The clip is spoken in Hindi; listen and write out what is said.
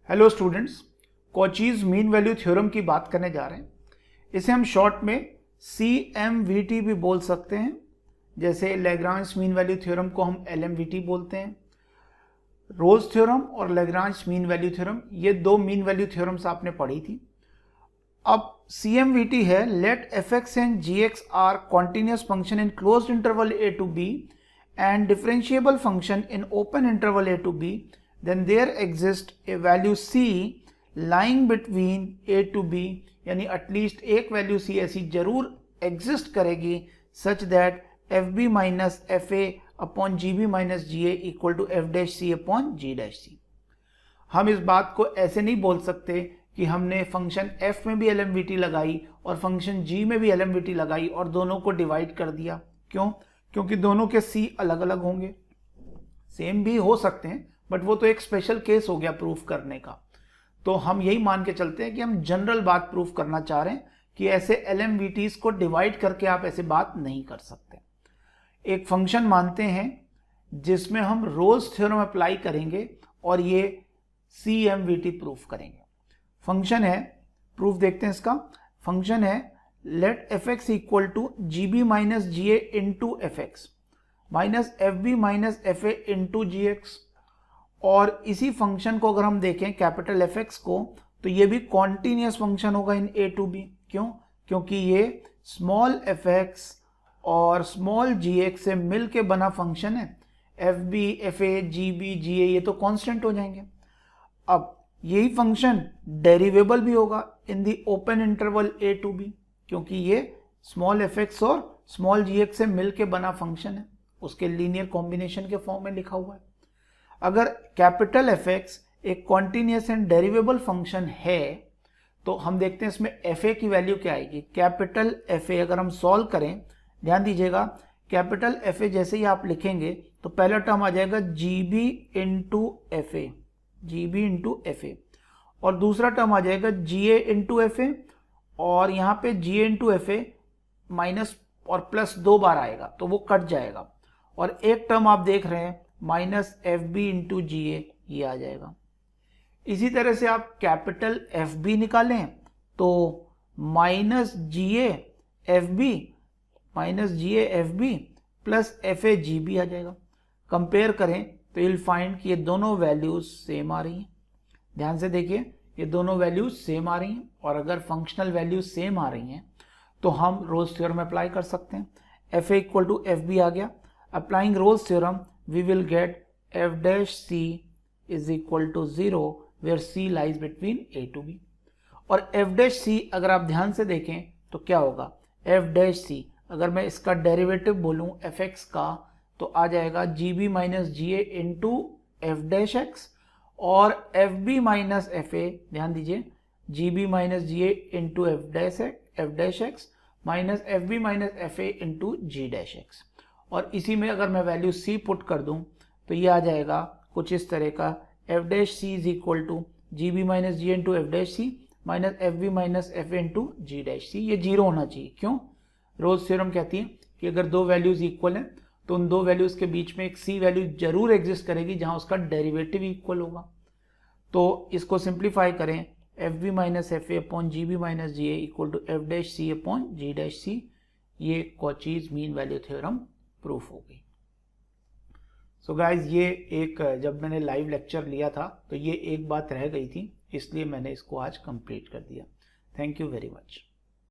Hello students, Cauchy's mean value theorem की बात करने जा रहे हैं। इसे हम शॉर्ट में CMVT भी बोल सकते हैं, जैसे लैग्रांज मीन वैल्यू थ्योरम को हम LMVT बोलते हैं। रोल्स थ्योरम और लैग्रांज मीन वैल्यू थ्योरम, ये दो मीन वैल्यू थ्योरम्स आपने पढ़ी थी। अब CMVT है, let fx and gx are continuous function in closed interval a to b and differentiable function in open interval a to b, then there exists a value c lying between a to b, यानी एटलीस्ट एक वैल्यू c ऐसी जरूर एग्जिस्ट करेगी such that fb minus fa upon gb minus ga equal to f dash c upon g dash c। हम इस बात को ऐसे नहीं बोल सकते कि हमने फंक्शन f में भी LMVT लगाई और फंक्शन g में भी LMVT लगाई और दोनों को डिवाइड कर दिया। क्यों? क्योंकि दोनों के c अलग अलग होंगे। सेम भी हो सकते हैं, बट वो तो एक स्पेशल केस हो गया प्रूफ करने का। तो हम यही मान के चलते हैं कि हम जनरल बात प्रूफ करना चाह रहे हैं कि ऐसे LMVTs को डिवाइड करके आप ऐसे बात नहीं कर सकते। एक फंक्शन मानते हैं जिसमें हम रोल्स थ्योरम अप्लाई करेंगे और ये CMVT प्रूफ करेंगे। फंक्शन है, प्रूफ देखते हैं इसका। फंक्शन है let fx equal to gb minus ga into fx minus fb minus fa into gx। और इसी फंक्शन को अगर हम देखें कैपिटल fx को, तो ये भी कॉन्टिन्यूस फंक्शन होगा इन a टू b। क्यों? क्योंकि ये स्मॉल fx और स्मॉल gx से मिल के बना फंक्शन है। fb fa gb ga ये तो कांस्टेंट हो जाएंगे। अब यही फंक्शन डेरिवेबल भी होगा in the open interval a to b, क्योंकि ये स्मॉल fx और स्मॉल gx से मिलके बना फंक्शन है, उसके लीनियर कॉम्बिनेशन के फॉर्म में लिखा हुआ है। अगर कैपिटल fx एक कॉन्टिन्यूस एंड डेरिवेबल फंक्शन है तो हम देखते हैं इसमें fa की वैल्यू क्या आएगी। कैपिटल fa अगर हम सॉल्व करें, ध्यान दीजिएगा, कैपिटल fa जैसे ही आप लिखेंगे तो पहला टर्म आ जाएगा gb into fa, gb into fa, और दूसरा टर्म आ जाएगा ga इंटू fa, और यहाँ पे ga इंटू fa माइनस और प्लस दो बार आएगा तो वो कट जाएगा, और एक टर्म आप देख रहे हैं माइनस fb इंटू ga, ये आ जाएगा। इसी तरह से आप कैपिटल fb निकालें तो minus ga fb plus fa gb आ जाएगा। कंपेयर करें तो you'll find कि ये दोनों वैल्यूज सेम आ रही हैं। ध्यान से देखिए, ये दोनों वैल्यूज सेम आ रही हैं, और अगर फंक्शनल वैल्यूज सेम आ रही हैं तो हम रोल्स थ्योरम अप्लाई कर सकते हैं। fa इक्वल टू fb आ गया। Applying Rolle's theorem we will get f dash c is equal to 0 where c lies between a to b। और f डैश c अगर आप ध्यान से देखें तो क्या होगा, f डैश c अगर मैं इसका डेरिवेटिव बोलूं fx का तो आ जाएगा gb minus ga into f dash x, और fb माइनस fa, ध्यान दीजिए, gb minus ga into f dash x minus fb minus fa into g dash x। और इसी में अगर मैं वैल्यू c पुट कर दूं तो ये आ जाएगा कुछ इस तरह का, f dash c is equal to gb minus ga into f dash c minus fb minus fa into g dash c। ये जीरो होना चाहिए। क्यों? रोल्स थ्योरम कहती है कि अगर दो वैल्यूज इक्वल हैं तो उन दो वैल्यूज के बीच में एक c वैल्यू जरूर एग्जिस्ट करेगी जहां उसका डेरिवेटिव इक्वल होगा। तो इसको सिंप्लीफाई करें, fb minus fa upon gb minus ga equal to f dash c upon g dash c। ये Cauchy's mean value theorem proof हो गई। सो गाइज, ये एक जब मैंने लाइव लेक्चर लिया था तो ये एक बात रह गई थी, इसलिए मैंने इसको आज कंप्लीट कर दिया। Thank you very much.